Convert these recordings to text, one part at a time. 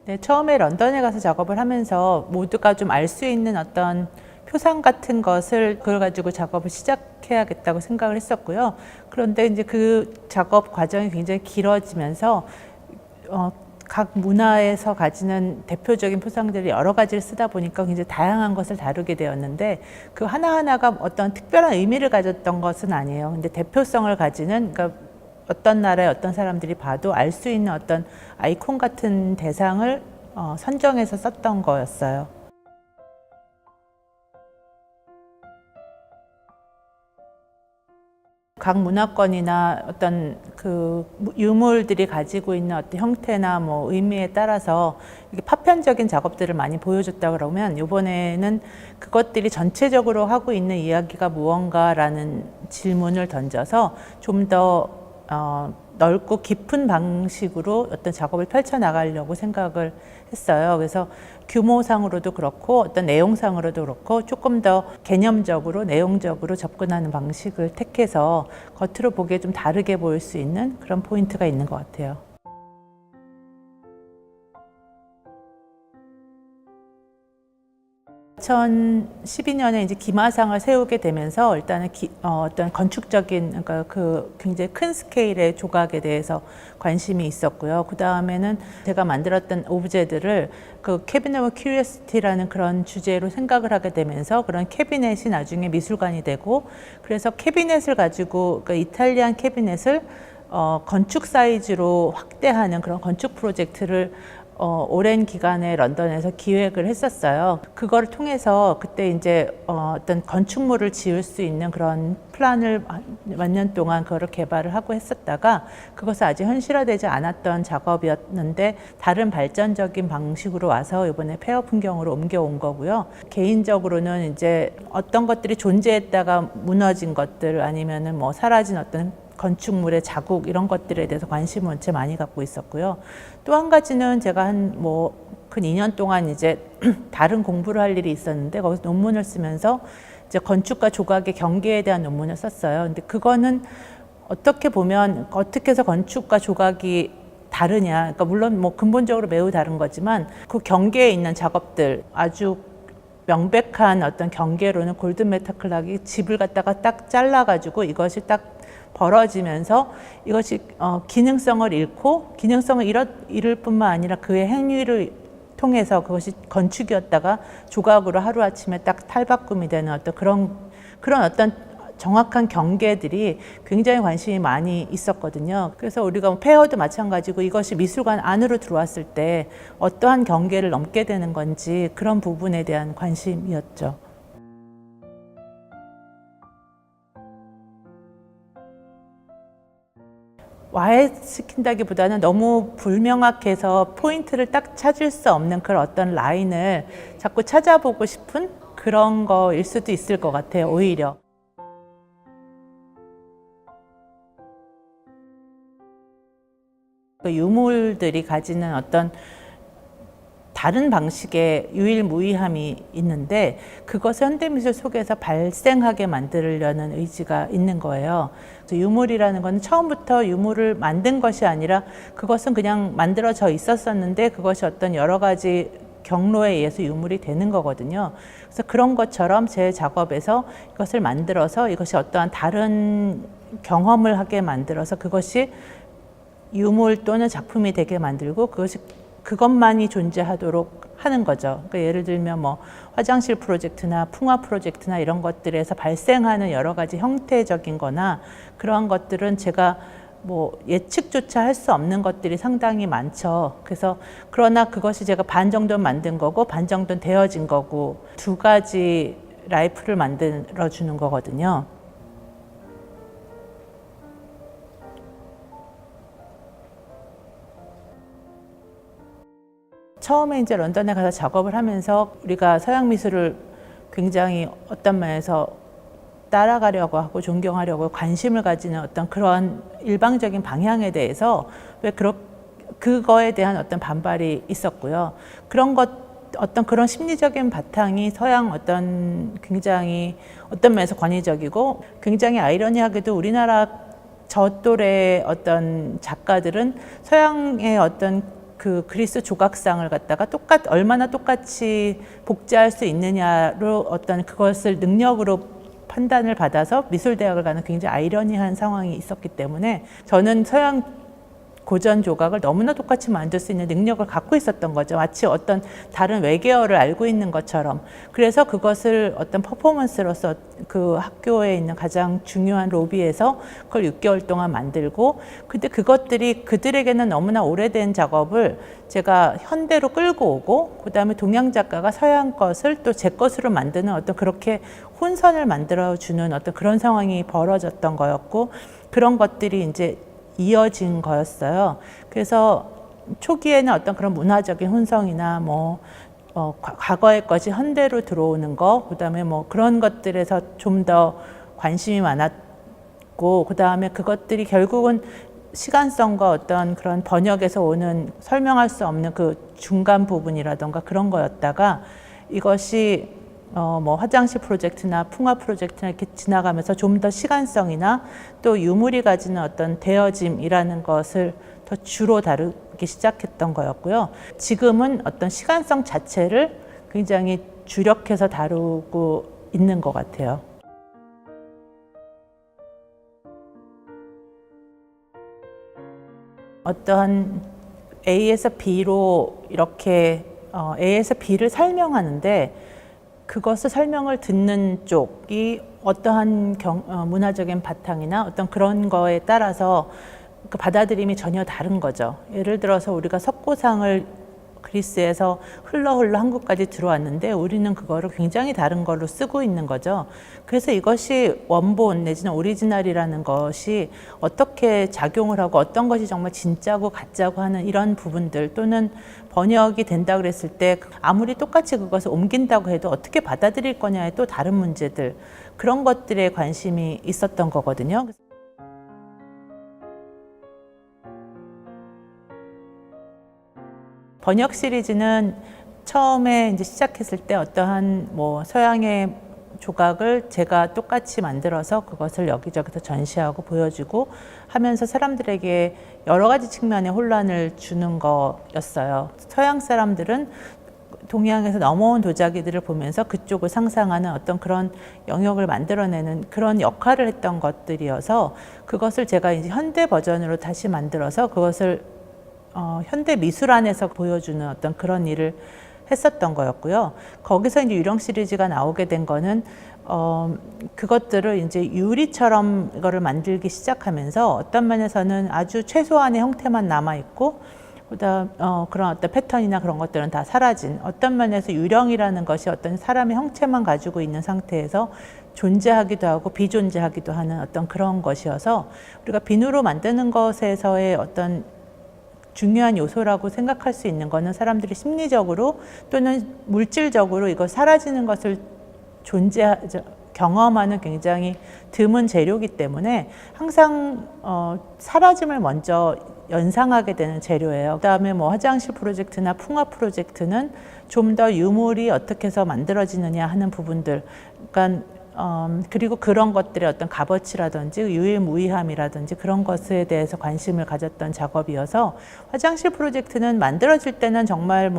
네, 처음에 런던에 가서 작업을 하면서 모두가 좀 알 수 있는 어떤 표상 같은 것을 그걸 가지고 작업을 시작해야겠다고 생각을 했었고요. 그런데 이제 그 작업 과정이 굉장히 길어지면서 각 문화에서 가지는 대표적인 표상들이 여러 가지를 쓰다 보니까 굉장히 다양한 것을 다루게 되었는데 그 하나하나가 어떤 특별한 의미를 가졌던 것은 아니에요. 근데 대표성을 가지는, 그러니까 어떤 나라의 어떤 사람들이 봐도 알 수 있는 어떤 아이콘 같은 대상을 선정해서 썼던 거였어요. 각 문화권이나 어떤 그 유물들이 가지고 있는 어떤 형태나 뭐 의미에 따라서 이렇게 파편적인 작업들을 많이 보여줬다 그러면 이번에는 그것들이 전체적으로 하고 있는 이야기가 무언가라는 질문을 던져서 좀 더 넓고 깊은 방식으로 어떤 작업을 펼쳐 나가려고 생각을 했어요. 그래서 규모상으로도 그렇고 어떤 내용상으로도 그렇고 조금 더 개념적으로 내용적으로 접근하는 방식을 택해서 겉으로 보기에 좀 다르게 보일 수 있는 그런 포인트가 있는 것 같아요. 2012년에 이제 기마상을 세우게 되면서 일단은 어떤 건축적인, 그러니까 그 굉장히 큰 스케일의 조각에 대해서 관심이 있었고요. 그 다음에는 제가 만들었던 오브제들을 그 캐비넷 오브 큐리오시티라는 그런 주제로 생각을 하게 되면서 그런 캐비넷이 나중에 미술관이 되고, 그래서 캐비넷을 가지고, 그러니까 이탈리안 캐비넷을 건축 사이즈로 확대하는 그런 건축 프로젝트를 오랜 기간에 런던에서 기획을 했었어요. 그걸 통해서 그때 이제 어떤 건축물을 지을 수 있는 그런 플랜을 몇 년 동안 그거를 개발을 하고 했었다가 그것은 아직 현실화되지 않았던 작업이었는데 다른 발전적인 방식으로 와서 이번에 폐허 풍경으로 옮겨온 거고요. 개인적으로는 이제 어떤 것들이 존재했다가 무너진 것들 아니면은 뭐 사라진 어떤 건축물의 자국 이런 것들에 대해서 관심을 원체 많이 갖고 있었고요. 또 한 가지는 제가 근 2년 동안 이제 다른 공부를 할 일이 있었는데 거기서 논문을 쓰면서 이제 건축과 조각의 경계에 대한 논문을 썼어요. 근데 그거는 어떻게 보면 어떻게 해서 건축과 조각이 다르냐, 그러니까 물론 뭐 근본적으로 매우 다른 거지만 그 경계에 있는 작업들, 아주 명백한 어떤 경계로는 골든 메타클락이 집을 갖다가 딱 잘라가지고 이것이 딱 벌어지면서 이것이 기능성을 잃고 기능성을 잃을 뿐만 아니라 그의 행위를 통해서 그것이 건축이었다가 조각으로 하루아침에 딱 탈바꿈이 되는 어떤 그런 어떤 정확한 경계들이 굉장히 관심이 많이 있었거든요. 그래서 우리가 폐허도 마찬가지고 이것이 미술관 안으로 들어왔을 때 어떠한 경계를 넘게 되는 건지 그런 부분에 대한 관심이었죠. 와해시킨다기보다는 너무 불명확해서 포인트를 딱 찾을 수 없는 그런 어떤 라인을 자꾸 찾아보고 싶은 그런 거일 수도 있을 것 같아요, 오히려. 그 유물들이 가지는 어떤 다른 방식의 유일무이함이 있는데 그것을 현대미술 속에서 발생하게 만들려는 의지가 있는 거예요. 유물이라는 건 처음부터 유물을 만든 것이 아니라 그것은 그냥 만들어져 있었었는데 그것이 어떤 여러 가지 경로에 의해서 유물이 되는 거거든요. 그래서 그런 것처럼 제 작업에서 이것을 만들어서 이것이 어떠한 다른 경험을 하게 만들어서 그것이 유물 또는 작품이 되게 만들고 그것만이 존재하도록 하는 거죠. 그러니까 예를 들면 뭐 화장실 프로젝트나 풍화 프로젝트나 이런 것들에서 발생하는 여러 가지 형태적인 거나 그러한 것들은 제가 뭐 예측조차 할 수 없는 것들이 상당히 많죠. 그래서 그러나 그것이 제가 반 정도는 만든 거고 반 정도는 되어진 거고 두 가지 라이프를 만들어 주는 거거든요. 처음에 이제 런던에 가서 작업을 하면서 우리가 서양 미술을 굉장히 어떤 면에서 따라가려고 하고 존경하려고 관심을 가지는 어떤 그런 일방적인 방향에 대해서 그거에 대한 어떤 반발이 있었고요. 어떤 그런 심리적인 바탕이 서양 굉장히 어떤 면에서 권위적이고 굉장히 아이러니하게도 우리나라 저 또래의 어떤 작가들은 서양의 어떤 그 그리스 조각상을 갖다가 얼마나 똑같이 복제할 수 있느냐로 어떤 그것을 능력으로 판단을 받아서 미술대학을 가는 굉장히 아이러니한 상황이 있었기 때문에 저는 서양 고전 조각을 너무나 똑같이 만들 수 있는 능력을 갖고 있었던 거죠. 마치 어떤 다른 외계어를 알고 있는 것처럼. 그래서 그것을 어떤 퍼포먼스로서 그 학교에 있는 가장 중요한 로비에서 그걸 6개월 동안 만들고, 근데 그것들이 그들에게는 너무나 오래된 작업을 제가 현대로 끌고 오고, 그 다음에 동양 작가가 서양 것을 또 제 것으로 만드는 어떤 그렇게 혼선을 만들어주는 어떤 그런 상황이 벌어졌던 거였고, 그런 것들이 이제 이어진 거였어요. 그래서 초기에는 어떤 그런 문화적인 혼성이나 과거의 것이 현대로 들어오는 거, 그다음에 그런 것들에서 좀 더 관심이 많았고, 그다음에 그것들이 결국은 시간성과 어떤 그런 번역에서 오는 설명할 수 없는 그 중간 부분이라던가 그런 거였다가, 이것이 화장실 프로젝트나 풍화 프로젝트나 이렇게 지나가면서 좀 더 시간성이나 또 유물이 가지는 어떤 대여짐이라는 것을 더 주로 다루기 시작했던 거였고요. 지금은 어떤 시간성 자체를 굉장히 주력해서 다루고 있는 것 같아요. 어떠한 A에서 B로 이렇게 A에서 B를 설명하는데, 그것을 설명을 듣는 쪽이 어떠한 문화적인 바탕이나 어떤 그런 거에 따라서 그 받아들임이 전혀 다른 거죠. 예를 들어서 우리가 석고상을 그리스에서 흘러 한국까지 들어왔는데 우리는 그거를 굉장히 다른 걸로 쓰고 있는 거죠. 그래서 이것이 원본 내지는 오리지널이라는 것이 어떻게 작용을 하고 어떤 것이 정말 진짜고 가짜고 하는 이런 부분들, 또는 번역이 된다 그랬을 때 아무리 똑같이 그것을 옮긴다고 해도 어떻게 받아들일 거냐에 또 다른 문제들, 그런 것들에 관심이 있었던 거거든요. 번역 시리즈는 처음에 이제 시작했을 때 어떠한 서양의 조각을 제가 똑같이 만들어서 그것을 여기저기서 전시하고 보여주고 하면서 사람들에게 여러 가지 측면의 혼란을 주는 거였어요. 서양 사람들은 동양에서 넘어온 도자기들을 보면서 그쪽을 상상하는 어떤 그런 영역을 만들어내는 그런 역할을 했던 것들이어서, 그것을 제가 이제 현대 버전으로 다시 만들어서 그것을 현대 미술 안에서 보여주는 어떤 그런 일을 했었던 거였고요. 거기서 이제 유령 시리즈가 나오게 된 거는 그것들을 이제 유리처럼 이거를 만들기 시작하면서 어떤 면에서는 아주 최소한의 형태만 남아 있고, 그다음 그런 어떤 패턴이나 그런 것들은 다 사라진, 어떤 면에서 유령이라는 것이 어떤 사람의 형체만 가지고 있는 상태에서 존재하기도 하고 비존재하기도 하는 어떤 그런 것이어서, 우리가 비누로 만드는 것에서의 어떤 중요한 요소라고 생각할 수 있는 거는 사람들이 심리적으로 또는 물질적으로 이거 사라지는 것을 경험하는 굉장히 드문 재료이기 때문에 항상 사라짐을 먼저 연상하게 되는 재료예요. 그다음에 화장실 프로젝트나 풍화 프로젝트는 좀 더 유물이 어떻게 해서 만들어지느냐 하는 부분들, 그러니까 그리고 그런 것들의 어떤 값어치라든지 유일무이함이라든지 그런 것에 대해서 관심을 가졌던 작업이어서, 화장실 프로젝트는 만들어질 때는 정말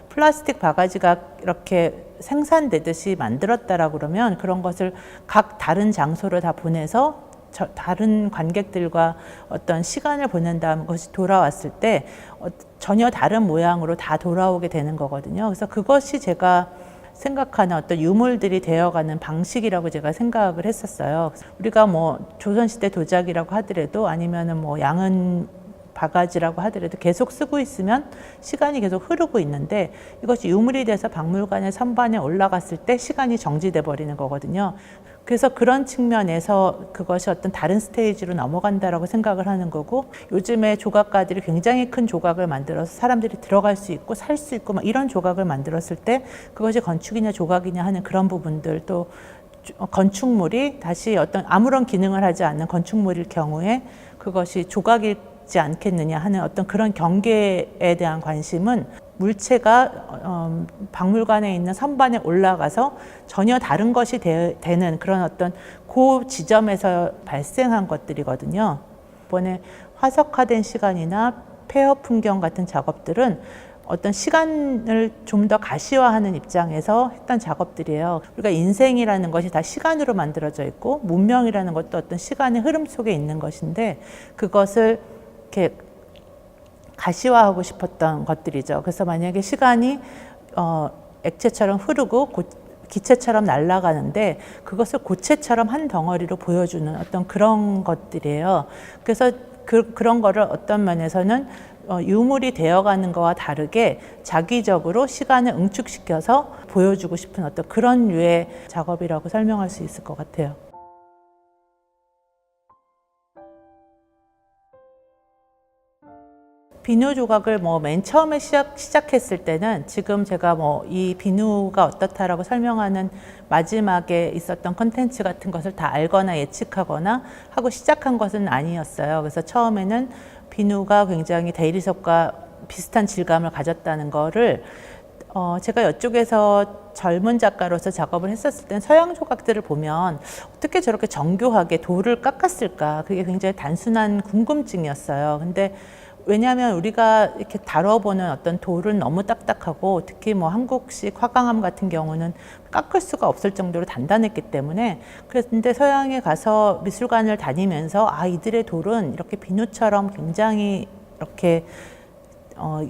플라스틱 바가지가 이렇게 생산되듯이 만들었다라고 그러면 그런 것을 각 다른 장소로 다 보내서 다른 관객들과 어떤 시간을 보낸 다음 그것이 돌아왔을 때 전혀 다른 모양으로 다 돌아오게 되는 거거든요. 그래서 그것이 제가 생각하는 어떤 유물들이 되어가는 방식이라고 제가 생각을 했었어요. 우리가 조선시대 도자기라고 하더라도 아니면은 양은 바가지라고 하더라도 계속 쓰고 있으면 시간이 계속 흐르고 있는데, 이것이 유물이 돼서 박물관의 선반에 올라갔을 때 시간이 정지돼 버리는 거거든요. 그래서 그런 측면에서 그것이 어떤 다른 스테이지로 넘어간다라고 생각을 하는 거고, 요즘에 조각가들이 굉장히 큰 조각을 만들어서 사람들이 들어갈 수 있고 살 수 있고 이런 조각을 만들었을 때 그것이 건축이냐 조각이냐 하는 그런 부분들, 또 건축물이 다시 어떤 아무런 기능을 하지 않는 건축물일 경우에 그것이 조각이지 않겠느냐 하는 어떤 그런 경계에 대한 관심은, 물체가 박물관에 있는 선반에 올라가서 전혀 다른 것이 되는 그런 어떤 그 지점에서 발생한 것들이거든요. 이번에 화석화된 시간이나 폐허 풍경 같은 작업들은 어떤 시간을 좀 더 가시화하는 입장에서 했던 작업들이에요. 우리가 인생이라는 것이 다 시간으로 만들어져 있고 문명이라는 것도 어떤 시간의 흐름 속에 있는 것인데 그것을 이렇게 가시화하고 싶었던 것들이죠. 그래서 만약에 시간이 액체처럼 흐르고 기체처럼 날아가는데 그것을 고체처럼 한 덩어리로 보여주는 어떤 그런 것들이에요. 그래서 그런 거를 어떤 면에서는 유물이 되어가는 거와 다르게 자기적으로 시간을 응축시켜서 보여주고 싶은 어떤 그런 류의 작업이라고 설명할 수 있을 것 같아요. 비누 조각을 맨 처음에 시작했을 때는 지금 제가 이 비누가 어떻다라고 설명하는 마지막에 있었던 컨텐츠 같은 것을 다 알거나 예측하거나 하고 시작한 것은 아니었어요. 그래서 처음에는 비누가 굉장히 대리석과 비슷한 질감을 가졌다는 거를 제가 이쪽에서 젊은 작가로서 작업을 했었을 땐 서양 조각들을 보면 어떻게 저렇게 정교하게 돌을 깎았을까 그게 굉장히 단순한 궁금증이었어요. 근데 왜냐하면 우리가 이렇게 다뤄보는 어떤 돌은 너무 딱딱하고 특히 한국식 화강암 같은 경우는 깎을 수가 없을 정도로 단단했기 때문에 그런데 서양에 가서 미술관을 다니면서 이들의 돌은 이렇게 비누처럼 굉장히 이렇게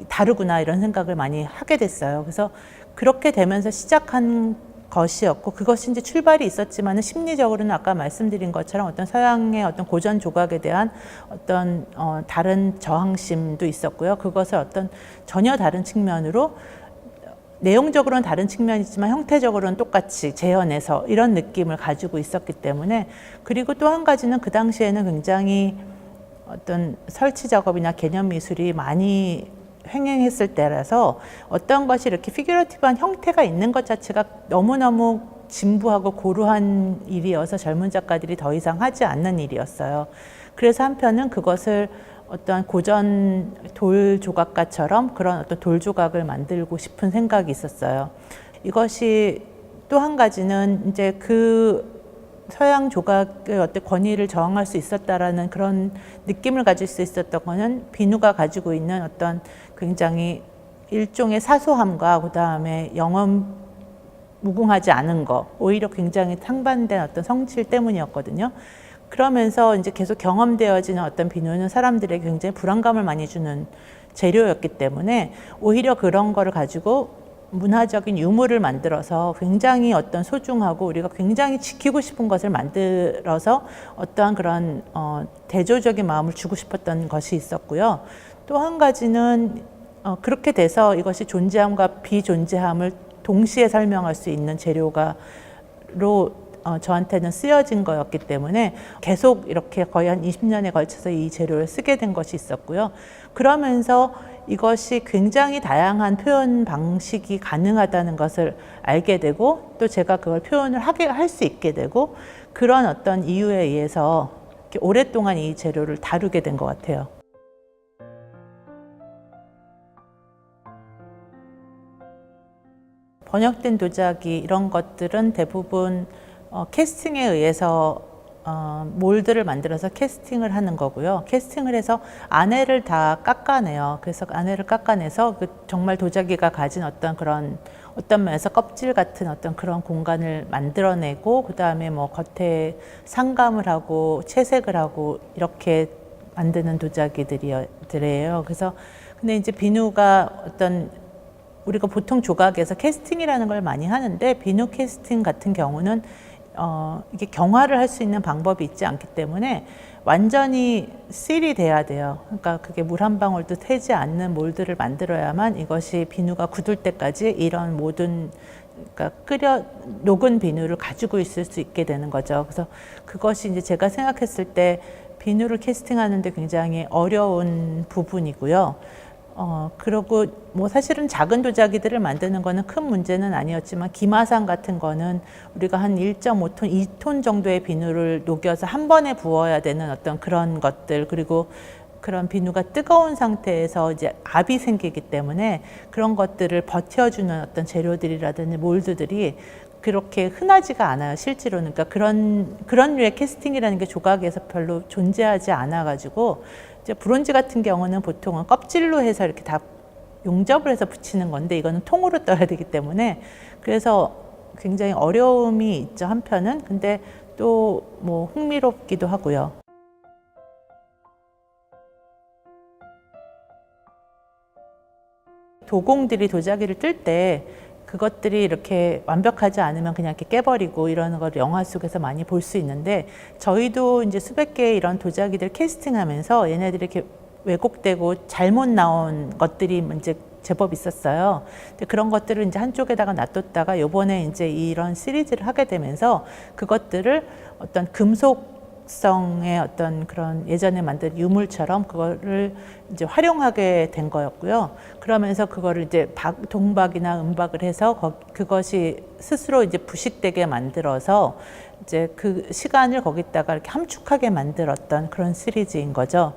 다르구나 이런 생각을 많이 하게 됐어요. 그래서 그렇게 되면서 시작한 것이었고 그것이 이제 출발이 있었지만은 심리적으로는 아까 말씀드린 것처럼 어떤 서양의 어떤 고전 조각에 대한 어떤 다른 저항심도 있었고요. 그것을 어떤 전혀 다른 측면으로 내용적으로는 다른 측면이지만 형태적으로는 똑같이 재현해서 이런 느낌을 가지고 있었기 때문에 그리고 또 한 가지는 그 당시에는 굉장히 어떤 설치 작업이나 개념 미술이 많이 횡행했을 때라서 어떤 것이 이렇게 피규러티브한 형태가 있는 것 자체가 너무너무 진부하고 고루한 일이어서 젊은 작가들이 더 이상 하지 않는 일이었어요. 그래서 한편은 그것을 어떤 고전 돌 조각가처럼 그런 어떤 돌 조각을 만들고 싶은 생각이 있었어요. 이것이 또 한 가지는 이제 그 서양 조각의 어떤 권위를 저항할 수 있었다라는 그런 느낌을 가질 수 있었던 거는 비누가 가지고 있는 어떤 굉장히 일종의 사소함과 그 다음에 영험 무궁하지 않은 거, 오히려 굉장히 상반된 어떤 성질 때문이었거든요. 그러면서 이제 계속 경험되어지는 어떤 비누는 사람들에게 굉장히 불안감을 많이 주는 재료였기 때문에 오히려 그런 거를 가지고 문화적인 유물을 만들어서 굉장히 어떤 소중하고 우리가 굉장히 지키고 싶은 것을 만들어서 어떠한 그런 대조적인 마음을 주고 싶었던 것이 있었고요. 또 한 가지는 그렇게 돼서 이것이 존재함과 비존재함을 동시에 설명할 수 있는 재료로 저한테는 쓰여진 거였기 때문에 계속 이렇게 거의 한 20년에 걸쳐서 이 재료를 쓰게 된 것이 있었고요. 그러면서 이것이 굉장히 다양한 표현 방식이 가능하다는 것을 알게 되고 또 제가 그걸 표현을 할 수 있게 되고 그런 어떤 이유에 의해서 이렇게 오랫동안 이 재료를 다루게 된 것 같아요. 번역된 도자기 이런 것들은 대부분 캐스팅에 의해서 몰드를 만들어서 캐스팅을 하는 거고요. 캐스팅을 해서 안에를 다 깎아내요. 그래서 안에를 깎아내서 정말 도자기가 가진 어떤 면에서 껍질 같은 어떤 그런 공간을 만들어내고 그 다음에 겉에 상감을 하고 채색을 하고 이렇게 만드는 도자기들이에요. 그래서 근데 이제 비누가 우리가 보통 조각에서 캐스팅이라는 걸 많이 하는데 비누 캐스팅 같은 경우는 이게 경화를 할 수 있는 방법이 있지 않기 때문에 완전히 실이 돼야 돼요. 그러니까 그게 물 한 방울도 새지 않는 몰드를 만들어야만 이것이 비누가 굳을 때까지 이런 모든 그러니까 녹은 비누를 가지고 있을 수 있게 되는 거죠. 그래서 그것이 이제 제가 생각했을 때 비누를 캐스팅하는데 굉장히 어려운 부분이고요. 그리고 사실은 작은 도자기들을 만드는 거는 큰 문제는 아니었지만 기마상 같은 거는 우리가 한 1.5톤, 2톤 정도의 비누를 녹여서 한 번에 부어야 되는 어떤 그런 것들 그리고 그런 비누가 뜨거운 상태에서 이제 압이 생기기 때문에 그런 것들을 버텨주는 어떤 재료들이라든지 몰드들이 그렇게 흔하지가 않아요, 실제로는. 그러니까 그런 류의 캐스팅이라는 게 조각에서 별로 존재하지 않아가지고, 이제 브론즈 같은 경우는 보통은 껍질로 해서 이렇게 다 용접을 해서 붙이는 건데, 이거는 통으로 떠야 되기 때문에, 그래서 굉장히 어려움이 있죠, 한편은. 근데 또 뭐 흥미롭기도 하고요. 도공들이 도자기를 뜰 때 그것들이 이렇게 완벽하지 않으면 그냥 이렇게 깨버리고 이러는 걸 영화 속에서 많이 볼 수 있는데, 저희도 이제 수백 개의 이런 도자기들 캐스팅하면서 얘네들이 이렇게 왜곡되고 잘못 나온 것들이 이제 제법 있었어요. 근데 그런 것들을 이제 한쪽에다가 놔뒀다가 요번에 이제 이런 시리즈를 하게 되면서 그것들을 어떤 금속성의 어떤 그런 예전에 만든 유물처럼 그거를 이제 활용하게 된 거였고요. 그러면서 그거를 이제 동박이나 음박을 해서 그것이 스스로 이제 부식되게 만들어서 이제 그 시간을 거기다가 이렇게 함축하게 만들었던 그런 시리즈인 거죠.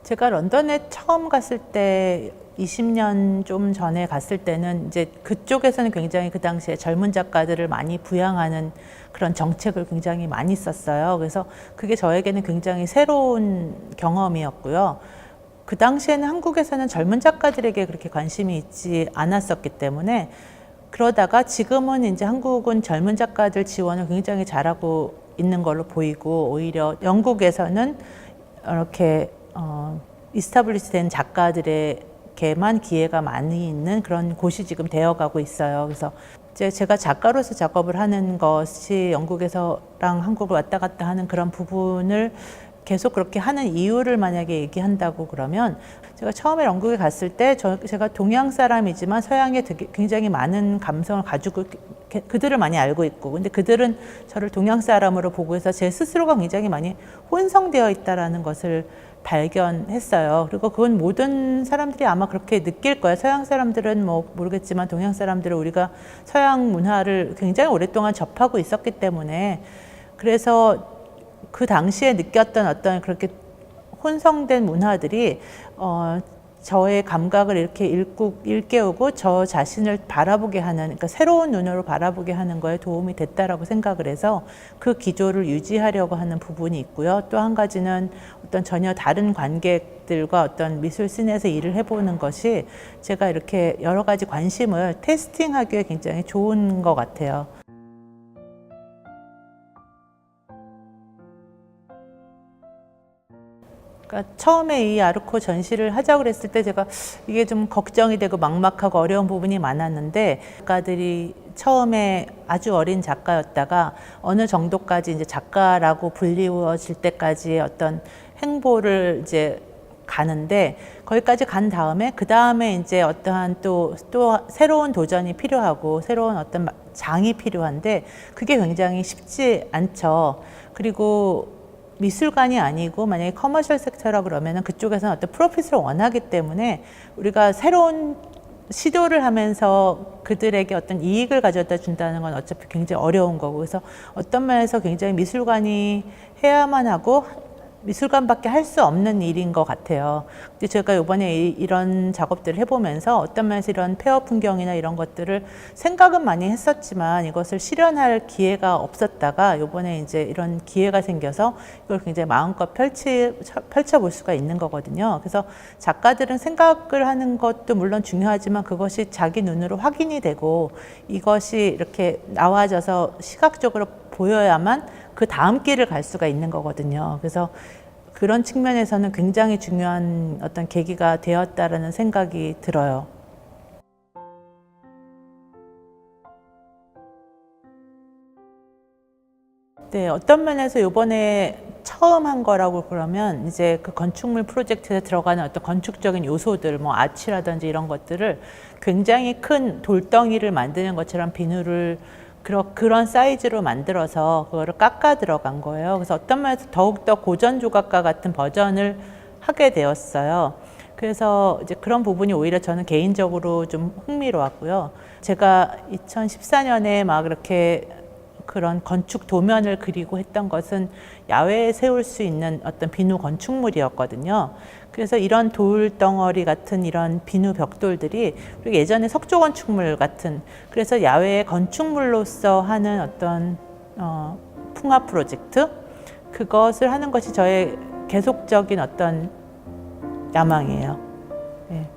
제가 런던에 처음 갔을 때 20년 좀 전에 갔을 때는 이제 그쪽에서는 굉장히 그 당시에 젊은 작가들을 많이 부양하는 그런 정책을 굉장히 많이 썼어요. 그래서 그게 저에게는 굉장히 새로운 경험이었고요. 그 당시에는 한국에서는 젊은 작가들에게 그렇게 관심이 있지 않았었기 때문에, 그러다가 지금은 이제 한국은 젊은 작가들 지원을 굉장히 잘하고 있는 걸로 보이고, 오히려 영국에서는 이렇게 이스타블리시 된 작가들에게만 기회가 많이 있는 그런 곳이 지금 되어가고 있어요. 그래서 이제 제가 작가로서 작업을 하는 것이 영국에서랑 한국을 왔다 갔다 하는 그런 부분을 계속 그렇게 하는 이유를 만약에 얘기한다고 그러면, 제가 처음에 영국에 갔을 때 제가 동양 사람이지만 서양에 되게 굉장히 많은 감성을 가지고 그들을 많이 알고 있고, 근데 그들은 저를 동양 사람으로 보고 해서 제 스스로가 굉장히 많이 혼성되어 있다라는 것을 발견했어요. 그리고 그건 모든 사람들이 아마 그렇게 느낄 거예요. 서양 사람들은 뭐 모르겠지만 동양 사람들은 우리가 서양 문화를 굉장히 오랫동안 접하고 있었기 때문에, 그래서 그 당시에 느꼈던 어떤 그렇게 혼성된 문화들이 저의 감각을 이렇게 일깨우고 저 자신을 바라보게 하는, 그러니까 새로운 눈으로 바라보게 하는 거에 도움이 됐다라고 생각을 해서 그 기조를 유지하려고 하는 부분이 있고요. 또 한 가지는 어떤 전혀 다른 관객들과 어떤 미술 씬에서 일을 해보는 것이 제가 이렇게 여러 가지 관심을 테스팅하기에 굉장히 좋은 것 같아요. 그러니까 처음에 이 아르코 전시를 하자고 그랬을 때 제가 이게 좀 걱정이 되고 막막하고 어려운 부분이 많았는데, 작가들이 처음에 아주 어린 작가였다가 어느 정도까지 이제 작가라고 불리워질 때까지의 어떤 행보를 이제 가는데, 거기까지 간 다음에 그 다음에 이제 어떠한 또 새로운 도전이 필요하고 새로운 어떤 장이 필요한데, 그게 굉장히 쉽지 않죠. 그리고 미술관이 아니고 만약에 커머셜 섹터라 그러면은 그쪽에서는 어떤 프로핏을 원하기 때문에 우리가 새로운 시도를 하면서 그들에게 어떤 이익을 가져다 준다는 건 어차피 굉장히 어려운 거고, 그래서 어떤 면에서 굉장히 미술관이 해야만 하고 미술관밖에 할 수 없는 일인 것 같아요. 근데 제가 이번에 이런 작업들을 해보면서 어떤 면에서 이런 폐허 풍경이나 이런 것들을 생각은 많이 했었지만 이것을 실현할 기회가 없었다가 이번에 이제 이런 기회가 생겨서 이걸 굉장히 마음껏 펼쳐볼 수가 있는 거거든요. 그래서 작가들은 생각을 하는 것도 물론 중요하지만 그것이 자기 눈으로 확인이 되고 이것이 이렇게 나와져서 시각적으로 보여야만 그 다음 길을 갈 수가 있는 거거든요. 그래서 그런 측면에서는 굉장히 중요한 어떤 계기가 되었다라는 생각이 들어요. 네, 어떤 면에서 이번에 처음 한 거라고 그러면 이제 그 건축물 프로젝트에 들어가는 어떤 건축적인 요소들, 뭐 아치라든지 이런 것들을 굉장히 큰 돌덩이를 만드는 것처럼 비누를 그런 사이즈로 만들어서 그거를 깎아 들어간 거예요. 그래서 어떤 면에서 더욱더 고전 조각과 같은 버전을 하게 되었어요. 그래서 이제 그런 부분이 오히려 저는 개인적으로 좀 흥미로웠고요. 제가 2014년에 막 이렇게 그런 건축 도면을 그리고 했던 것은 야외에 세울 수 있는 어떤 비누 건축물이었거든요. 그래서 이런 돌덩어리 같은 이런 비누 벽돌들이 그리고 예전에 석조 건축물 같은 그래서 야외 건축물로서 하는 어떤 풍화 프로젝트 그것을 하는 것이 저의 계속적인 어떤 야망이에요. 네.